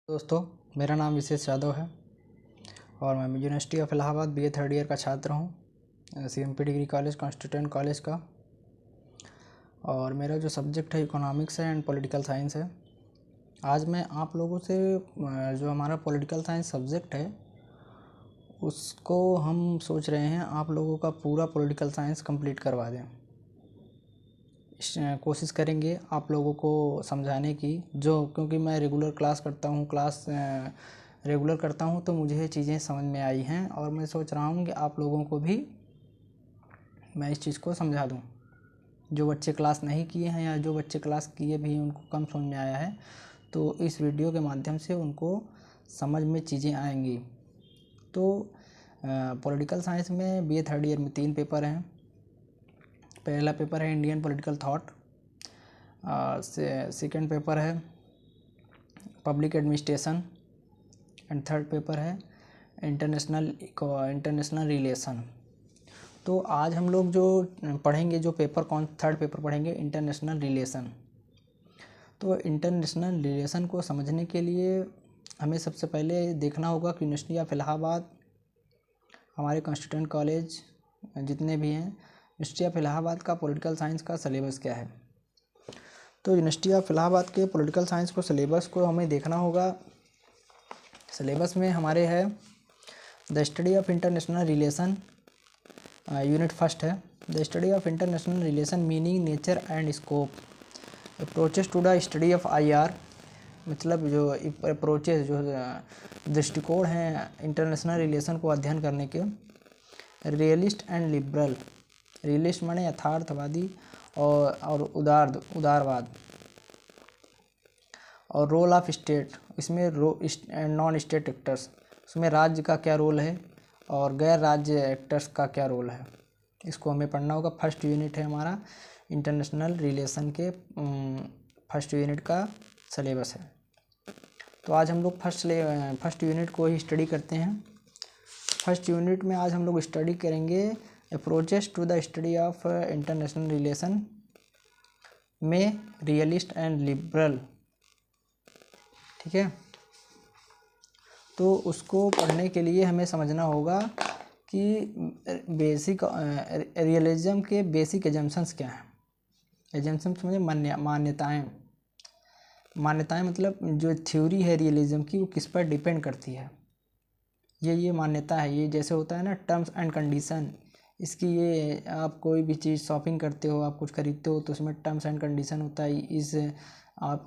दोस्तों, मेरा नाम विशेष यादव है और मैं university of Allahabad BA third year का छात्र हूँ, CMP degree college constituent college का। और मेरा जो सब्जेक्ट है इकोनॉमिक्स है एंड पॉलिटिकल साइंस है। आज मैं आप लोगों से जो हमारा पॉलिटिकल साइंस सब्जेक्ट है उसको हम सोच रहे हैं आप लोगों का पूरा पॉलिटिकल साइंस कंप्लीट करवा दें। कोशिश करेंगे आप लोगों को समझाने की, क्योंकि मैं रेगुलर क्लास करता हूँ तो मुझे ये चीज़ें समझ में आई हैं और मैं सोच रहा हूँ कि आप लोगों को भी मैं इस चीज़ को समझा दूँ। जो बच्चे क्लास नहीं किए हैं या जो बच्चे क्लास किए भी हैं उनको कम समझ में आया है, तो इस वीडियो के माध्यम से उनको समझ में चीज़ें आएंगी। तो पॉलिटिकल साइंस में बीए थर्ड ईयर में 3 पेपर हैं। पहला पेपर है Indian political thought, second paper है public administration and third paper है इंटरनेशनल रिलेशन। तो आज हम लोग जो पढ़ेंगे, जो पेपर थर्ड पेपर पढ़ेंगे इंटरनेशनल रिलेशन। तो इंटरनेशनल रिलेशन को समझने के लिए हमें सबसे पहले देखना होगा कि यूनिवर्सिटी ऑफ इलाहाबाद, हमारे कॉन्स्टिट्यूएंट कॉलेज जितने भी हैं, यूनिवर्सिटी ऑफ इलाहाबाद का पॉलिटिकल साइंस का सिलेबस क्या है। तो यूनिवर्सिटी ऑफ इलाहाबाद के पॉलिटिकल साइंस को सिलेबस को हमें देखना होगा। सिलेबस में हमारे है the study of international relation, unit first है the study of international relation meaning, nature and scope, approaches to the study of IR। मतलब जो अप्रोचेस, जो दृष्टिकोण हैं इंटरनेशनल रिलेशन को अध्ययन करने के। रियलिस्ट एंड लिबरल, रियलिस्ट माने यथार्थवादी और उदारवाद। और रोल ऑफ स्टेट, इसमें नॉन स्टेट एक्टर्स, उसमें राज्य का क्या रोल है और गैर राज्य एक्टर्स का क्या रोल है, इसको हमें पढ़ना होगा। फर्स्ट यूनिट है हमारा इंटरनेशनल रिलेशन के फर्स्ट यूनिट का सिलेबस है। तो आज हम लोग फर्स्ट यूनिट को ही स्टडी करते हैं। फर्स्ट यूनिट में आज हम लोग स्टडी करेंगे approaches to the study of international relation में रियलिस्ट एंड लिबरल। ठीक है, तो उसको पढ़ने के लिए हमें समझना होगा कि बेसिक रियलिज्म के बेसिक एजम्पशंस क्या हैं। एजम्पशंस में मान्यताएं मतलब जो थ्योरी है रियलिज्म की वो किस पर डिपेंड करती है। ये मान्यता है। ये जैसे होता है ना टर्म्स एंड कंडीशन, इसकी ये आप कोई भी चीज़ शॉपिंग करते हो, आप कुछ खरीदते हो तो उसमें टर्म्स एंड कंडीशन होता है। आप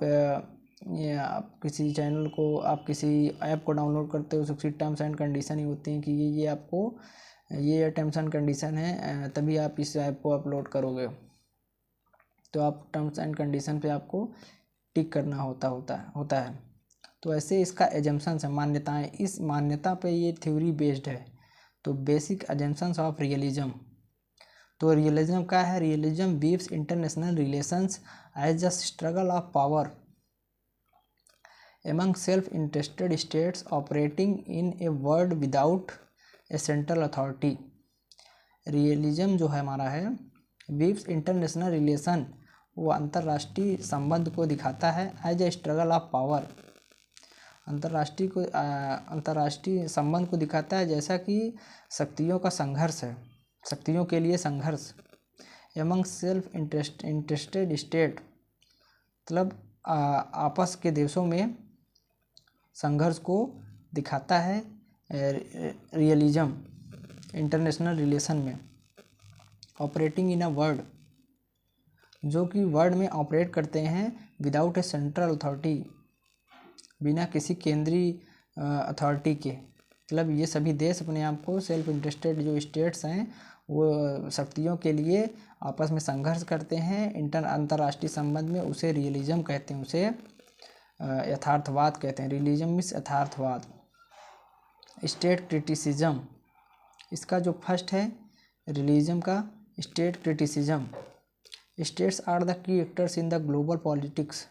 किसी चैनल को, आप किसी ऐप को डाउनलोड करते हो तो उसकी टर्म्स एंड कंडीशन ही होती हैं कि ये आपको ये टर्म्स एंड कंडीशन है, तभी आप इस ऐप को अपलोड करोगे। तो आप टर्म्स एंड कंडीशन पे आपको टिक करना होता है। तो ऐसे इसका एजम्पशंस है, मान्यताएं। इस मान्यता पे ये थ्योरी बेस्ड है। तो बेसिक एजम्पशंस ऑफ रियलिज्म। तो रियलिज्म क्या है? Realism views international relations as a struggle of power among self-interested states operating in a world without a central authority। Realism जो है हमारा है वीव्स इंटरनेशनल रिलेशन, वो अंतर्राष्ट्रीय संबंध को दिखाता है as a struggle of power. अंतर्राष्ट्रीय संबंध को दिखाता है जैसा कि शक्तियों का संघर्ष है, शक्तियों के लिए संघर्ष। एमंग सेल्फ इंटरेस्टेड स्टेट मतलब आपस के देशों में संघर्ष को दिखाता है रियलिज्म इंटरनेशनल रिलेशन में। ऑपरेटिंग इन अ वर्ल्ड, जो कि वर्ल्ड में ऑपरेट करते हैं विदाउट ए सेंट्रल अथॉरिटी, बिना किसी केंद्रीय अथॉरिटी के। मतलब ये सभी देश अपने आप को सेल्फ इंटरेस्टेड जो स्टेट्स हैं वो शक्तियों के लिए आपस में संघर्ष करते हैं अंतर्राष्ट्रीय संबंध में। उसे रियलिज्म कहते हैं, उसे यथार्थवाद कहते हैं। रियलिज्म मीन्स यथार्थवाद। स्टेट क्रिटिसिज्म, इसका जो फर्स्ट है रियलिज्म का state criticism. States are the key actors in the global politics.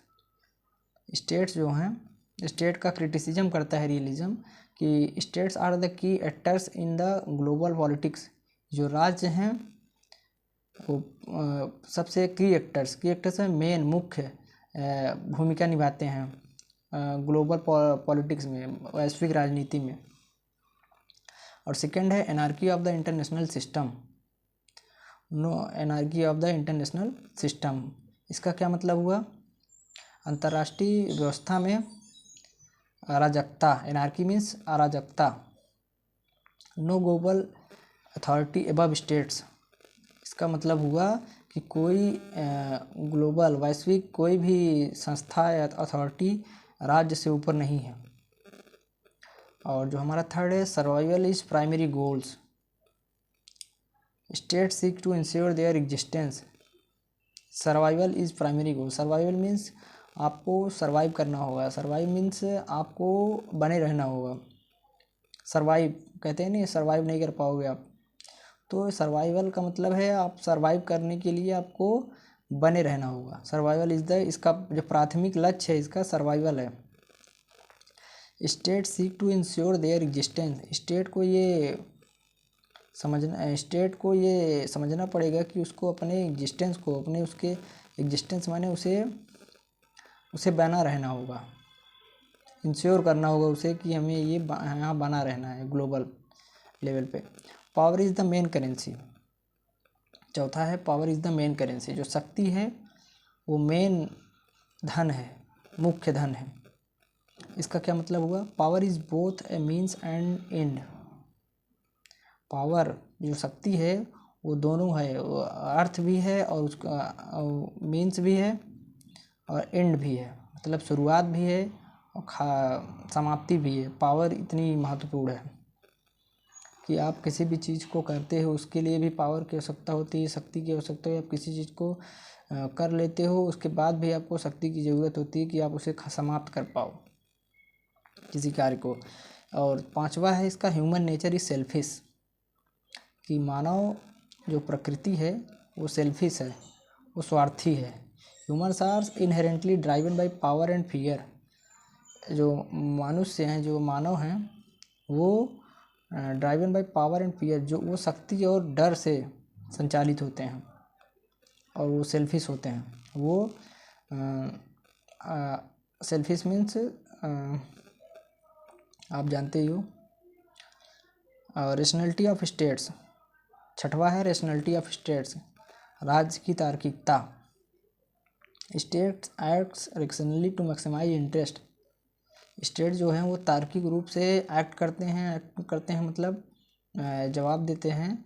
States जो हैं, स्टेट का क्रिटिसिज्म करता है रियलिज्म कि states are the key actors in the global politics. जो राज्य हैं वो सबसे की एक्टर्स हैं, मेन मुख्य भूमिका निभाते हैं ग्लोबल पॉलिटिक्स में, वैश्विक राजनीति में। और सेकंड है anarchy of the international system, no anarchy of the international system. इसका क्या मतलब हुआ? अंतर्राष्ट्रीय व्यवस्था में अराजकता, एनार्की मीन्स अराजकता। No global authority above states, इसका मतलब हुआ कि कोई ग्लोबल वैश्विक कोई भी संस्था या अथॉरिटी राज्य से ऊपर नहीं है। और जो हमारा थर्ड है survival is primary goals, state seek to ensure their existence. Survival is primary goal, survival means आपको सर्वाइव करना होगा, सर्वाइव मीन्स आपको बने रहना होगा। सर्वाइव कहते हैं नहीं, सर्वाइव नहीं कर पाओगे आप, तो सर्वाइवल का मतलब है आप सर्वाइव करने के लिए आपको बने रहना होगा। सर्वाइवल इज द, इसका जो प्राथमिक लक्ष्य है इसका सर्वाइवल है। State seek to ensure their existence, state को ये समझना पड़ेगा कि उसको अपने एग्जिस्टेंस को, अपने उसके एग्जिस्टेंस माने उसे बना रहना होगा, इंश्योर करना होगा उसे कि हमें ये यहाँ बना रहना है ग्लोबल लेवल पे। Power is the main currency, चौथा है power is the main currency, जो शक्ति है वो मेन धन है, मुख्य धन है। इसका क्या मतलब हुआ? Power is both A means and and, power जो शक्ति है वो दोनों है, वो अर्थ भी है और उसका मीन्स भी है और एंड भी है, मतलब शुरुआत भी है और समाप्ति भी है। पावर इतनी महत्वपूर्ण है कि आप किसी भी चीज़ को करते हो उसके लिए भी पावर की आवश्यकता होती है, शक्ति की आवश्यकता है। आप किसी चीज़ को कर लेते हो उसके बाद भी आपको शक्ति की ज़रूरत होती है कि आप उसे समाप्त कर पाओ किसी कार्य को। और पांचवा है इसका ह्यूमन नेचर इज सेल्फिश, कि मानव जो प्रकृति है वो सेल्फिश है, वो स्वार्थी है। Humans are inherently driven by power and fear, जो मनुष्य हैं, जो मानव हैं वो driven by power and fear, जो वो शक्ति और डर से संचालित होते हैं और वो सेल्फिश होते हैं। वो सेल्फिश मीन्स आप जानते ही हो। रेशनलिटी ऑफ स्टेट्स, छठवा है रेशनलिटी ऑफ स्टेट्स, राज्य की तार्किकता। States acts rationally to maximise interest, state जो हैं वो तार्किक रूप से एक्ट करते हैं मतलब जवाब देते हैं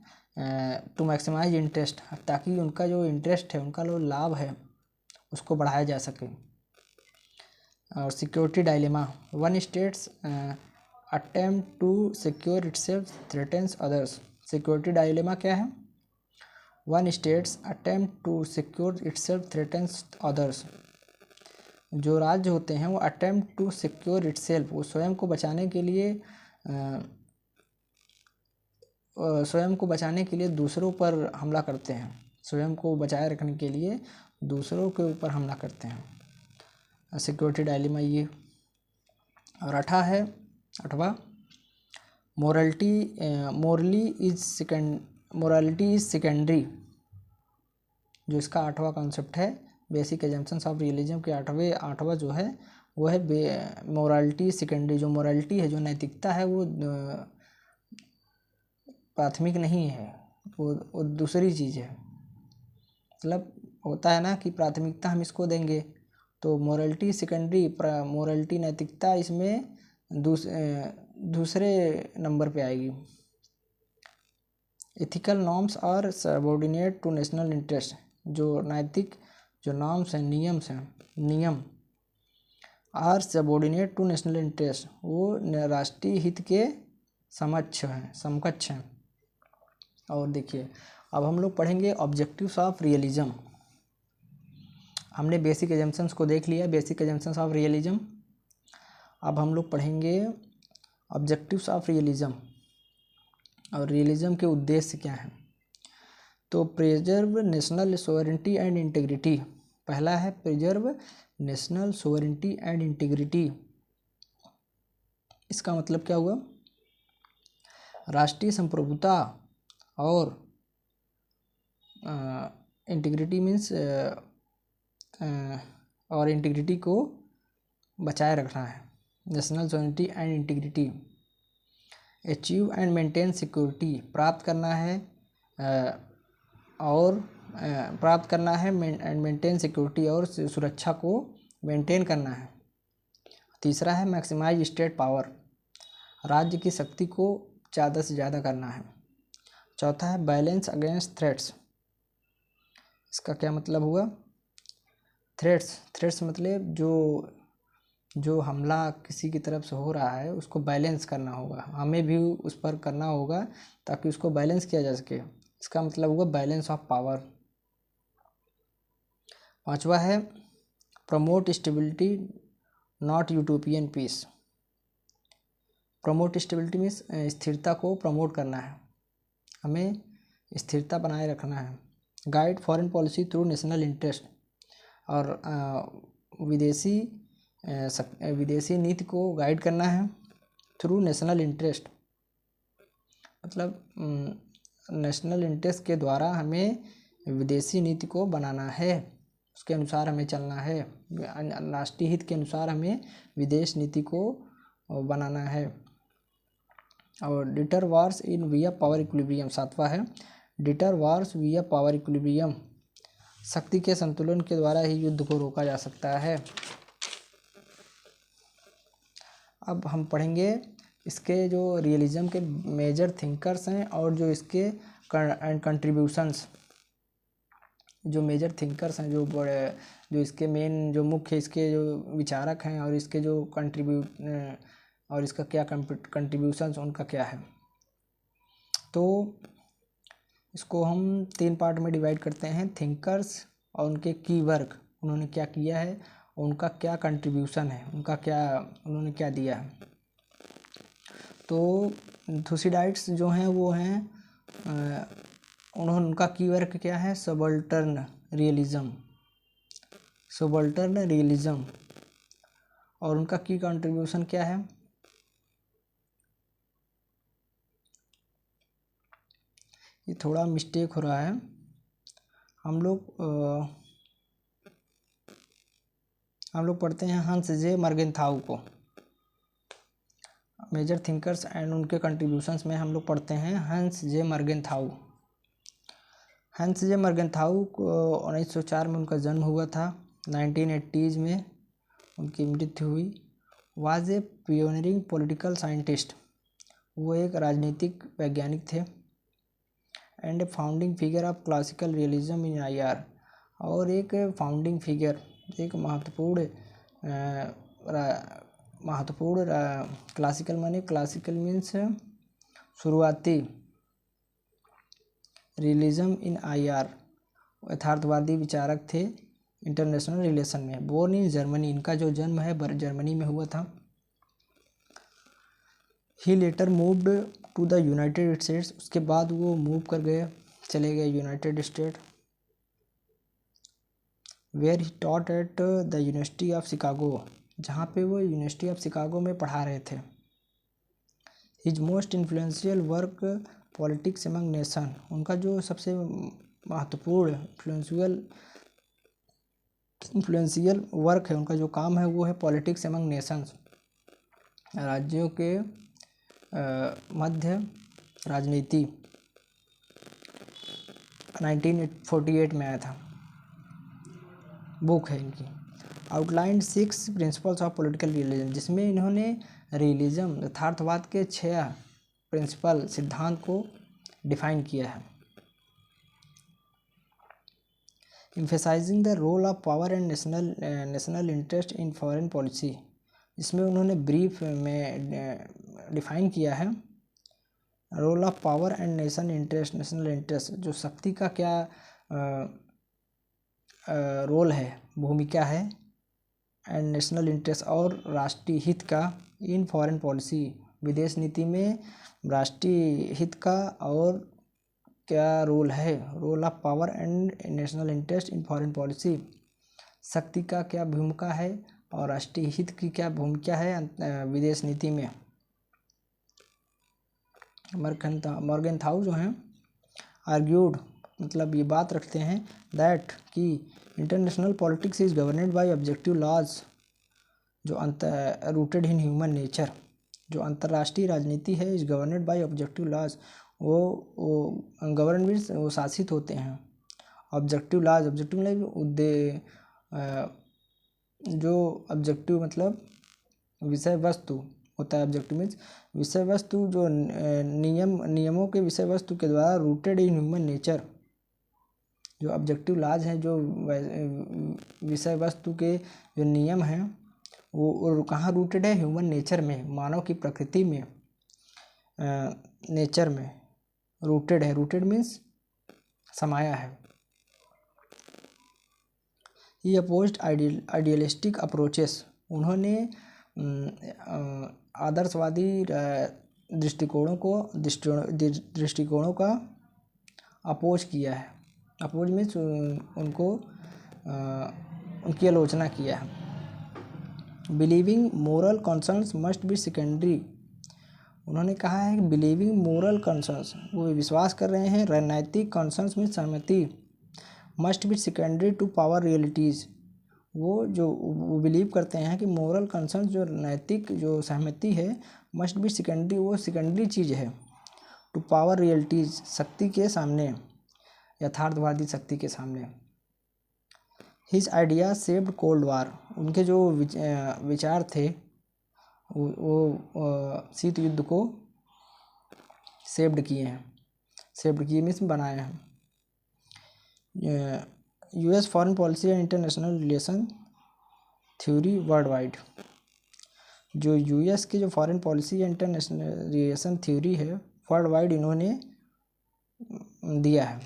टू मैक्सिमाइज इंटरेस्ट, ताकि उनका जो इंटरेस्ट है, उनका जो लाभ है उसको बढ़ाया जा सके। और security dilemma, one states attempt to secure itself threatens others. Security dilemma क्या है? One states attempt to secure itself threatens others, जो राज्य होते हैं वो अटेम्प्ट टू सिक्योर इटसेल्फ, वो स्वयं को बचाने के लिए दूसरों पर हमला करते हैं, स्वयं को बचाए रखने के लिए दूसरों के ऊपर हमला करते हैं। सिक्योरिटी डायलेमा ये। और आठवां मोरालिटी इज सेकेंडरी, जो इसका आठवां कॉन्सेप्ट है बेसिक एजम्पशंस ऑफ रियलिज्म के आठवां जो है वो है मोरालिटी सेकेंडरी। जो मोरालिटी है, जो नैतिकता है, वो प्राथमिक नहीं है, वो दूसरी चीज़ है। मतलब होता है ना कि प्राथमिकता हम इसको देंगे, तो मोरालिटी सेकेंडरी, मोरालिटी नैतिकता इसमें दूसरे नंबर पे आएगी। Ethical norms are subordinate to national interest, जो नैतिक जो नॉर्म्स हैं, नियम are subordinate to national interest, वो राष्ट्रीय हित के समकक्ष हैं। और देखिए अब हम लोग पढ़ेंगे ऑब्जेक्टिव्स ऑफ रियलिज्म। हमने बेसिक एजम्पशंस को देख लिया, बेसिक एजम्पशंस ऑफ रियलिज्म। अब हम लोग पढ़ेंगे ऑब्जेक्टिव्स ऑफ रियलिज्म और रियलिज्म के उद्देश्य क्या हैं। तो preserve national sovereignty and integrity, पहला है preserve national sovereignty and integrity. इसका मतलब क्या हुआ? राष्ट्रीय संप्रभुता और इंटीग्रिटी मीन्स और इंटीग्रिटी को बचाए रखना है, national sovereignty and integrity. Achieve and maintain security, प्राप्त करना है और प्राप्त करना है एंड मेंटेन सिक्योरिटी, और सुरक्षा को मेंटेन करना है। तीसरा है मैक्सिमाइज स्टेट पावर, राज्य की शक्ति को ज़्यादा से ज़्यादा करना है। चौथा है बैलेंस अगेंस्ट थ्रेट्स, इसका क्या मतलब हुआ? थ्रेट्स मतलब जो हमला किसी की तरफ से हो रहा है उसको बैलेंस करना होगा, हमें भी उस पर करना होगा ताकि उसको बैलेंस किया जा सके, इसका मतलब हुआ बैलेंस ऑफ पावर। पांचवा है promote stability not utopian peace. Promote stability means स्थिरता को प्रमोट करना है, हमें स्थिरता बनाए रखना है। Guide foreign policy through national interest, और विदेशी नीति को गाइड करना है थ्रू नेशनल इंटरेस्ट, मतलब नेशनल इंटरेस्ट के द्वारा हमें विदेशी नीति को बनाना है, उसके अनुसार हमें चलना है, राष्ट्रीय हित के अनुसार हमें विदेश नीति को बनाना है। और डिटर वार्स इन विया पावर इक्विलिब्रियम, सातवां है डिटर वार्स विया पावर इक्विलिब्रियम, शक्ति के संतुलन के द्वारा ही युद्ध को रोका जा सकता है। अब हम पढ़ेंगे इसके जो रियलिज्म के मेजर थिंकर्स हैं और जो इसके कंट्रीब्यूशंस, जो मेजर थिंकर्स हैं, जो इसके मेन जो मुख्य इसके जो विचारक हैं और इसके जो और इसका क्या कंट्रीब्यूशंस उनका क्या है। तो इसको हम 3 पार्ट में डिवाइड करते हैं, थिंकर्स और उनके की वर्क, उन्होंने क्या किया है, उनका क्या कंट्रीब्यूशन है, उन्होंने क्या दिया है। तो थुसिडाइड्स जो हैं वो हैं उनका की वर्क क्या है, सबाल्टर्न रियलिज्म, और उनका की कंट्रीब्यूशन क्या है, ये थोड़ा मिस्टेक हो रहा है, हम लोग पढ़ते हैं हंस जे मर्गेंथाउ को, मेजर थिंकर्स एंड उनके कंट्रीब्यूशंस में हम लोग पढ़ते हैं हंस जे मर्गेंथाउ। हंस जे मर्गेंथाउ को 1904 में उनका जन्म हुआ था, 1980s में उनकी मृत्यु हुई। Was a pioneering political scientist, वो एक राजनीतिक वैज्ञानिक थे। And a founding figure of classical realism in IR, और एक फाउंडिंग फिगर, एक महत्वपूर्ण क्लासिकल माने क्लासिकल मीन्स शुरुआती, रियलिज्म इन IR यथार्थवादी विचारक थे इंटरनेशनल रिलेशन में। बोर्न इन जर्मनी, इनका जो जन्म है जर्मनी में हुआ था। He later moved to the United States, उसके बाद वो चले गए United State. Where he taught at the university of Chicago, जहाँ पे वो यूनिवर्सिटी ऑफ शिकागो में पढ़ा रहे थे। His most influential work politics among nation, उनका जो सबसे महत्वपूर्ण इन्फ्लुएंशियल वर्क है, उनका जो काम है वो है पॉलिटिक्स एमंग नेशंस, राज्यों के मध्य राजनीति, 1948 में आया था, बुक है इनकी। Outline 6 principles of political realism, जिसमें इन्होंने रियलिज्म यथार्थवाद के 6 प्रिंसिपल सिद्धांत को डिफाइन किया है। Emphasising the role of power and national interest in foreign policy, इसमें उन्होंने ब्रीफ में डिफाइन किया है role of power and national interest, जो शक्ति का क्या रोल है, भूमिका है, एंड नेशनल इंटरेस्ट और राष्ट्रीय हित का इन फॉरेन पॉलिसी, विदेश नीति में राष्ट्रीय हित का और क्या रोल है, role of power and national interest in foreign policy, शक्ति का क्या भूमिका है और राष्ट्रीय हित की क्या भूमिका है विदेश नीति में। मॉर्गेंथाउ जो हैं आर्ग्यूड, मतलब ये बात रखते हैं दैट कि international politics is governed by objective laws जो रूटेड इन ह्यूमन नेचर। जो अंतर्राष्ट्रीय राजनीति है is governed by objective laws, वो गवर्न मीन्स वो शासित होते हैं। ऑब्जेक्टिव लॉज, ऑब्जेक्टिव मतलब जो ऑब्जेक्टिव मतलब विषय वस्तु होता है। ऑब्जेक्टिव मीन्स विषय वस्तु, जो नियमों के विषय वस्तु के द्वारा रूटेड इन ह्यूमन नेचर। जो ऑब्जेक्टिव लॉज हैं, जो विषय वस्तु के जो नियम हैं वो कहाँ रूटेड है? ह्यूमन नेचर में, मानव की प्रकृति में, नेचर में रूटेड है। रूटेड मीन्स समाया है। ये अपोज्ड आइडियलिस्टिक अप्रोचेस, उन्होंने आदर्शवादी दृष्टिकोणों का अपोज किया है। अपोज मीन्स उनकी आलोचना किया है। Believing moral concerns must be secondary, उन्होंने कहा है कि बिलीविंग मोरल कंसर्न्स, वो विश्वास कर रहे हैं राजनैतिक कंसर्न्स में सहमति, must be secondary to power realities, वो बिलीव करते हैं कि मोरल कंसर्न्स जो नैतिक जो सहमति है मस्ट बी सेकेंडरी, वो सेकेंडरी चीज़ है टू पावर रियलिटीज़, शक्ति के सामने, यथार्थवादी शक्ति के सामने। His idea saved cold war, उनके जो विचार थे वो शीत युद्ध को सेव्ड किए हैं। सेव्ड किए मीन्स बनाए हैं। US foreign policy and international relation theory world wide, जो यूएस की जो फॉरेन पॉलिसी या इंटरनेशनल रिलेशन थ्योरी है वर्ल्ड वाइड इन्होंने दिया है।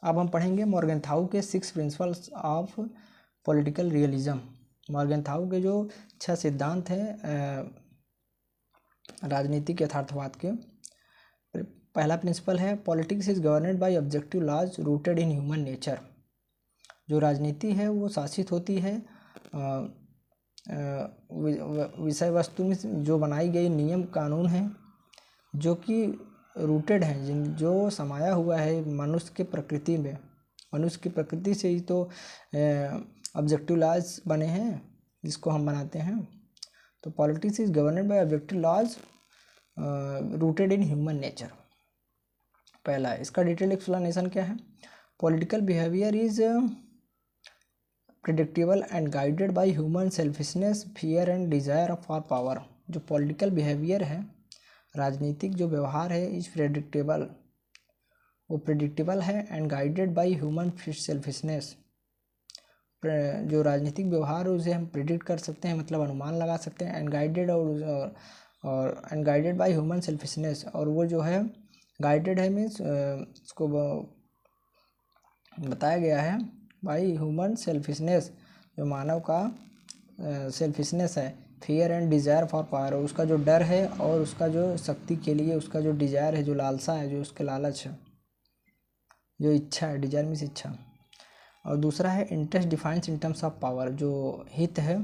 अब हम पढ़ेंगे मॉर्गेनथाउ के 6 प्रिंसिपल्स ऑफ पॉलिटिकल रियलिज्म। मॉर्गेनथाउ के जो 6 सिद्धांत हैं राजनीतिक यथार्थवाद के। पहला प्रिंसिपल है politics is governed by objective laws rooted in human nature, जो राजनीति है वो शासित होती है विषय वस्तु में जो बनाई गई नियम कानून हैं जो कि रूटेड हैं, जो समाया हुआ है मनुष्य के प्रकृति में। मनुष्य की प्रकृति से ही तो ऑब्जेक्टिव लॉज बने हैं जिसको हम बनाते हैं। तो politics is governed by objective laws rooted in human nature. पहला है, इसका डिटेल एक्सप्लेनेशन क्या है? Political behaviour is predictable and guided by human selfishness, fear and desire for power. जो पॉलिटिकल बिहेवियर है, राजनीतिक जो व्यवहार है, इज प्रेडिक्टेबल, वो प्रेडिक्टेबल है and guided by human selfishness. जो राजनीतिक व्यवहार है उसे हम प्रेडिक्ट कर सकते हैं, मतलब अनुमान लगा सकते हैं। एंड गाइडेड और and guided by human selfishness, और वो जो है गाइडेड है मीन्स उसको बताया गया है बाय ह्यूमन सेल्फिशनेस, जो मानव का सेल्फिशनेस है। Fear and desire for power, उसका जो डर है और उसका जो शक्ति के लिए उसका जो डिज़ायर है, जो लालसा है, जो उसके लालच है, जो इच्छा है, डिज़ायर मीन्स इच्छा। और दूसरा है interest defines in terms of power, जो हित है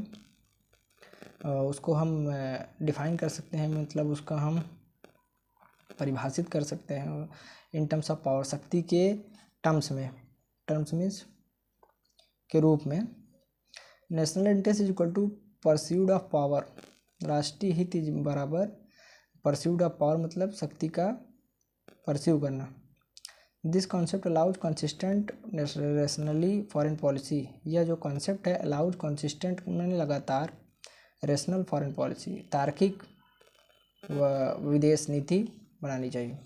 उसको हम डिफाइन कर सकते हैं, मतलब उसका हम परिभाषित कर सकते हैं इन टर्म्स ऑफ पावर, शक्ति के टर्म्स में, टर्म्स मीन्स के रूप में। National interest is equal to pursued of power, राष्ट्रीय हित बराबर परस्यूड ऑफ पावर, मतलब शक्ति का परस्यू करना। This concept allows consistent rationally foreign policy, यह जो कॉन्सेप्ट है अलाउज कंसिस्टेंट, उन्होंने लगातार रेशनल फॉरेन पॉलिसी, तार्किक विदेश नीति बनानी चाहिए।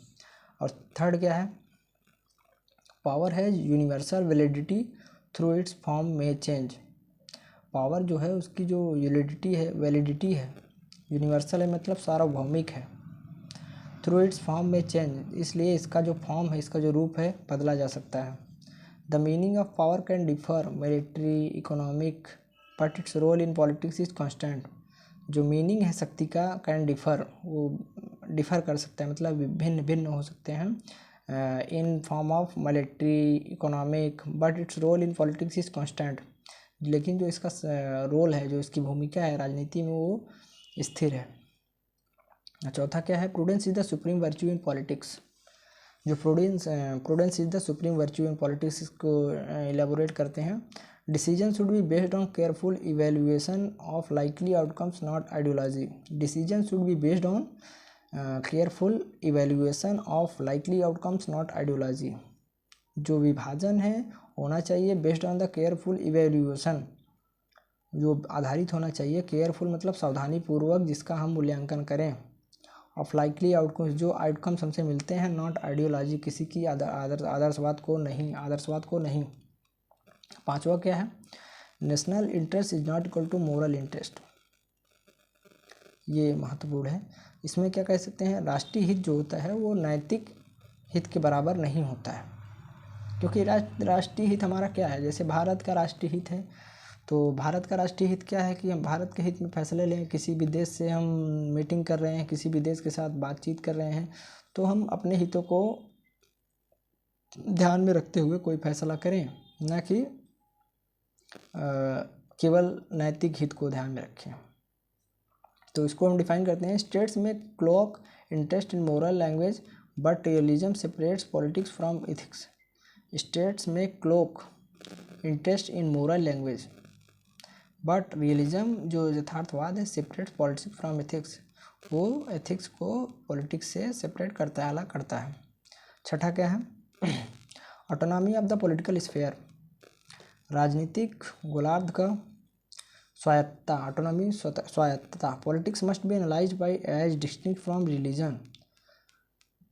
और थर्ड क्या है? पावर है universal validity through it's form में चेंज। पावर जो है उसकी जो वैलिडिटी है यूनिवर्सल है, मतलब सार्वभौमिक है। थ्रू इट्स फॉर्म में चेंज, इसलिए इसका जो फॉर्म है, इसका जो रूप है, बदला जा सकता है। The meaning of power can differ military, economic, but its role in politics is constant. जो मीनिंग है शक्ति का कैन डिफर, वो डिफर कर सकता है, मतलब भिन्न हो सकते हैं in form of military, economic, but its role in politics is constant. लेकिन जो इसका रोल है, जो इसकी भूमिका है राजनीति में, वो स्थिर है। चौथा क्या है? Prudence is the supreme virtue in politics. जो prudence is the supreme virtue in politics, इसको एलेबोरेट करते हैं decision should be based on careful evaluation of likely outcomes not ideology. Decision should be based on careful evaluation of likely outcomes not ideology. जो विभाजन है होना चाहिए based on the careful evaluation, जो आधारित होना चाहिए, केयरफुल मतलब सावधानी पूर्वक जिसका हम मूल्यांकन करें, ऑफ लाइकली आउटकम्स जो आउटकम्स हमसे मिलते हैं, नॉट आइडियोलॉजी किसी की आदर्शवाद को नहीं। पांचवा क्या है, national interest is not equal to moral interest. ये महत्वपूर्ण है। इसमें क्या कह सकते हैं, राष्ट्रीय हित जो होता है वो नैतिक हित के बराबर नहीं होता है, क्योंकि राष्ट्रीय हित हमारा क्या है, जैसे भारत का राष्ट्रीय हित है, तो भारत का राष्ट्रीय हित क्या है कि हम भारत के हित में फैसले लें। किसी भी देश से हम मीटिंग कर रहे हैं, किसी भी देश के साथ बातचीत कर रहे हैं, तो हम अपने हितों को ध्यान में रखते हुए कोई फैसला करें, ना कि केवल नैतिक हित को ध्यान में रखें। तो इसको हम डिफाइन करते हैं, स्टेट्स में cloak interest in moral language but realism separates politics from ethics. States में cloak interest in moral language but realism जो यथार्थवाद है सेपरेट पॉलिटिक्स फ्रॉम एथिक्स, वो एथिक्स को पॉलिटिक्स से सेपरेट करता है, अलग करता है। छठा क्या है, autonomy of the political sphere, राजनीतिक गोलार्ध का स्वायत्तता, ऑटोनॉमी स्वायत्तता। Politics must be analyse by as distinct from religion,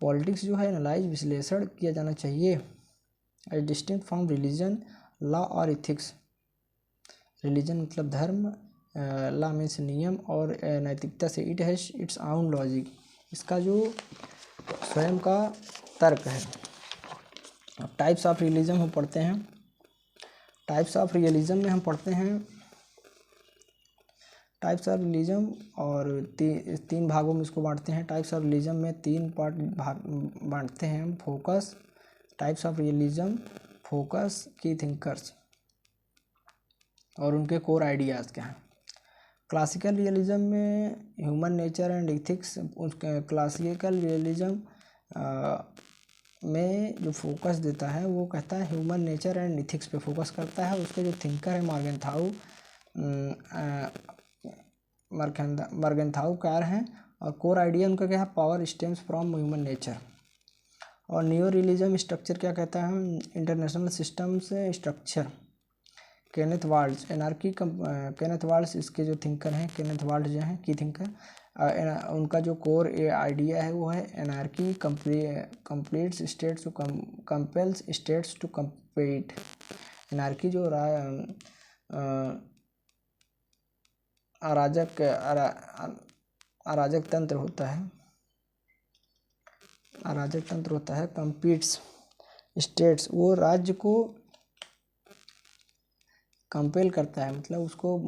politics जो है एनालाइज विश्लेषण किया जाना चाहिए as distinct from religion, law और इथिक्स। रिलीजन मतलब धर्म, लॉ मीन्स नियम, और नैतिकता से it has its own logic, इसका जो स्वयं का तर्क है। अब टाइप्स ऑफ रियलिज्म हम पढ़ते हैं। टाइप्स ऑफ रियलिज्म में हम पढ़ते हैं टाइप्स ऑफ रियलिज्म, और तीन भागों में इसको बांटते हैं। टाइप्स ऑफ रियलिज्म में तीन पार्ट बांटते हैं हम। Focus, types of realism, focus, की थिंकर्स और उनके कोर आइडियाज़ क्या हैं। क्लासिकल रियलिज्म में human nature and ethics, classical realism में जो फोकस देता है वो कहता है ह्यूमन नेचर एंड इथिक्स पे फोकस करता है। उसके जो थिंकर है मॉर्गेनथाउ कार हैं, और कोर आइडिया उनका क्या है, power stems from human nature. और नियो रियलिज्म स्ट्रक्चर क्या कहता है, इंटरनेशनल सिस्टम से structure. Kenneth Waltz anarchy, Kenneth Waltz इसके जो थिंकर हैं, केनेथ वाल्ट्ज जो हैं की थिंकर, उनका जो कोर आइडिया है वो है anarchy completes states to compels states to compete. Anarchy जो अराजक तंत्र होता है, कंपीट्स स्टेट्स, वो राज्य को कंपेल करता है, मतलब उसको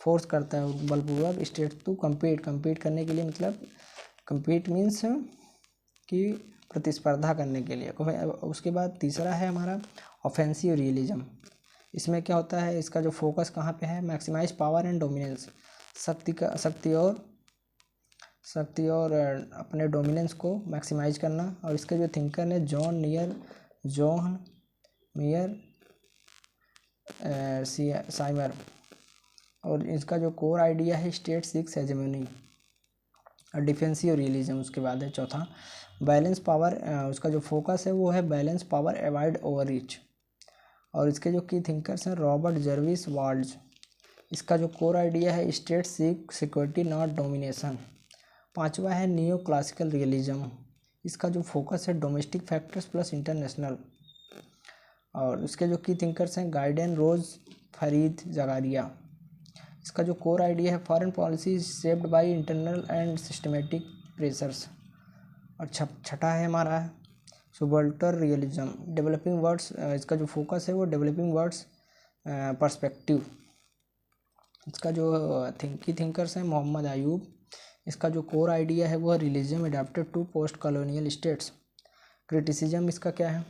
फोर्स करता है बलपूर्वक स्टेट टू कम्पीट करने के लिए, मतलब कम्पीट मीन्स कि प्रतिस्पर्धा करने के लिए। उसके बाद तीसरा है हमारा ऑफेंसिव रियलिज्म। इसमें क्या होता है, इसका जो फोकस कहाँ पे है, मैक्सिमाइज पावर एंड डोमिनेंस, शक्ति और अपने डोमिनेंस को मैक्सिमाइज करना। और इसके जो थिंकर है जॉन मेयर साइमर, और इसका जो कोर आइडिया है स्टेट सिक्स हेजेमनी। और डिफेंसिव रियलिज्म उसके बाद है चौथा, बैलेंस पावर, उसका जो फोकस है वो है बैलेंस पावर अवॉइड ओवररीच। और इसके जो की थिंकर्स हैं रॉबर्ट जर्विस वाल्ज, इसका जो कोर आइडिया है state seek security not domination. पांचवा है नियो क्लासिकल रियलिज्म, इसका जो फोकस है डोमेस्टिक फैक्टर्स प्लस इंटरनेशनल। और इसके जो की थिंकर्स हैं गाइडेन रोज फरीद जगारिया, इसका जो कोर आइडिया है foreign policy shaped by internal and systematic pressures. और छठा है हमारा सुबल्टर रियलिज्म, डेवलपिंग वर्ड्स, इसका जो फोकस है वो डेवलपिंग वर्ड्स पर्सपेक्टिव। इसका जो थिंकर्स हैं मोहम्मद अयूब, इसका जो कोर आइडिया है वो realism adapted to post colonial states. Criticism इसका क्या है,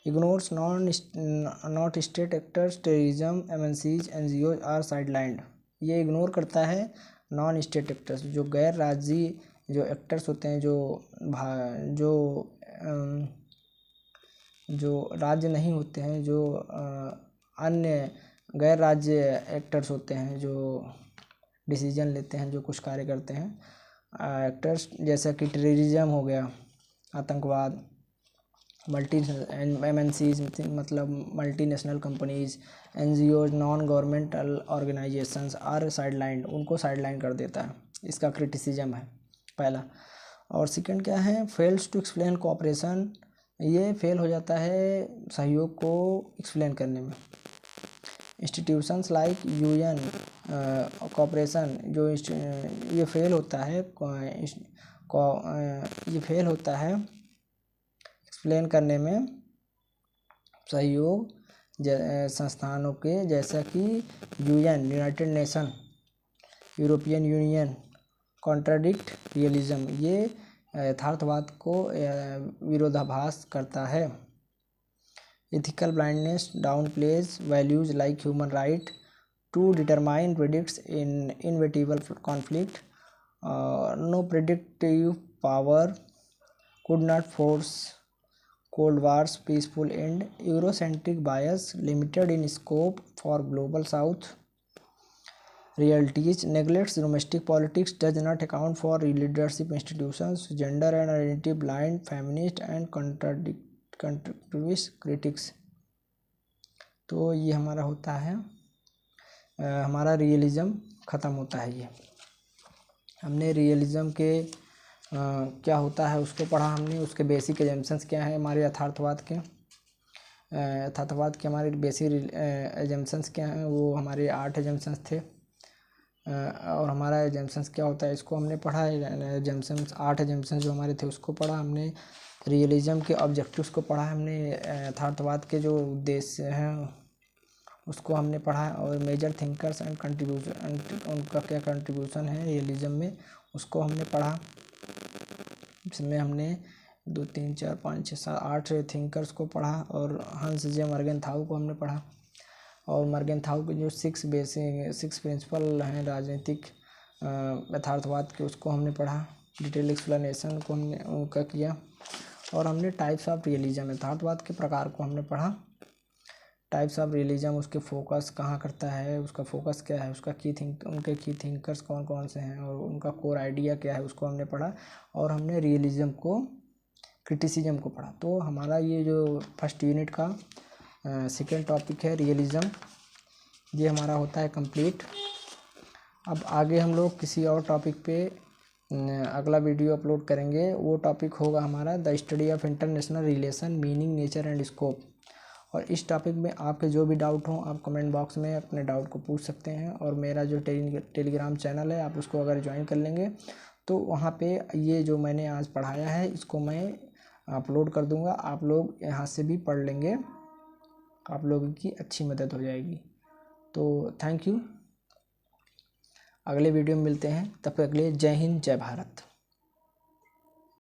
ignores not state actors, terrorism, MNCs, NGOs are sidelined. ये इग्नोर करता है नॉन स्टेट एक्टर्स, जो गैर राज्य जो एक्टर्स होते हैं, जो राज्य नहीं होते हैं, जो अन्य गैर राज्य एक्टर्स होते हैं जो डिसीजन लेते हैं, जो कुछ कार्य करते हैं एक्टर्स, जैसा कि टेररिज्म हो गया, आतंकवाद, MNCs मतलब multinational companies, NGOs, non governmental organisations are sideline, उनको साइडलाइन कर देता है। इसका क्रिटिसिज्म है पहला। और सेकंड क्या है, फेल्स टू एक्सप्लेन कोऑपरेशन, ये फेल हो जाता है सहयोग को एक्सप्लेन करने में। इंस्टीट्यूशंस लाइक UN कोऑपरेशन, जो ये फेल होता है एक्सप्लेन करने में सहयोग संस्थानों के, जैसा कि UN, United Nation, European Union, contradict realism, ये यथार्थवाद को विरोधाभास करता है। Ethical blindness downplays values like human right to determine predicts in inevitable conflict, no predictive power could not force Cold War's peaceful end, Eurocentric bias limited in scope for Global South realities, neglects domestic politics, does not account for leadership institutions, gender and identity blind, feminist and contradictory critics। तो ये हमारा होता है हमारा realism ख़त्म होता है। ये हमने रियलिज्म के क्या होता है उसको पढ़ा हमने, उसके बेसिक एजम्पशंस क्या है हमारे यथार्थवाद के हमारे बेसिक एजम्पशंस क्या हैं, वो हमारे 8 एजम्पशंस थे। और हमारा एजम्पशंस क्या होता है इसको हमने पढ़ा, एजम्पशंस 8 एजम्पशंस जो हमारे थे उसको पढ़ा हमने। रियलिज्म के ऑब्जेक्टिव्स को पढ़ा हमने, यथार्थवाद के जो उद्देश्य हैं उसको हमने पढ़ा, और मेजर थिंकर्स एंड कंट्रीब्यूशन, उनका क्या कंट्रीब्यूशन है रियलिज्म में उसको हमने पढ़ा। इसमें हमने 2 3 4 5 6 7 8 थिंकर्स को पढ़ा, और हंस जे मर्गेनथाउ को हमने पढ़ा। और मर्गेनथाउ के जो 6 प्रिंसिपल हैं राजनीतिक यथार्थवाद के, उसको हमने पढ़ा। डिटेल एक्सप्लेनेशन को हमने उनका किया। और हमने टाइप्स ऑफ रियलिज्म, यथार्थवाद के प्रकार को हमने पढ़ा। टाइप्स ऑफ रियलिज्म, उसके फोकस कहाँ करता है, उसका फोकस क्या है, उसका उनके की थिंकर्स कौन कौन से हैं, और उनका कोर आइडिया क्या है उसको हमने पढ़ा। और हमने रियलिज्म को, क्रिटिसिज्म को पढ़ा। तो हमारा ये जो फर्स्ट यूनिट का सेकेंड टॉपिक है रियलिज्म, ये हमारा होता है कंप्लीट। अब आगे हम लोग किसी और टॉपिक पे अगला वीडियो अपलोड करेंगे। वो टॉपिक होगा हमारा the study of international relation, meaning, nature and scope. और इस टॉपिक में आपके जो भी डाउट हो आप कमेंट बॉक्स में अपने डाउट को पूछ सकते हैं। और मेरा जो टेलीग्राम चैनल है आप उसको अगर ज्वाइन कर लेंगे तो वहाँ पे ये जो मैंने आज पढ़ाया है इसको मैं अपलोड कर दूँगा। आप लोग यहाँ से भी पढ़ लेंगे, आप लोगों की अच्छी मदद हो जाएगी। तो थैंक यू, अगले वीडियो में मिलते हैं, तब तक के लिए जय हिंद जय भारत।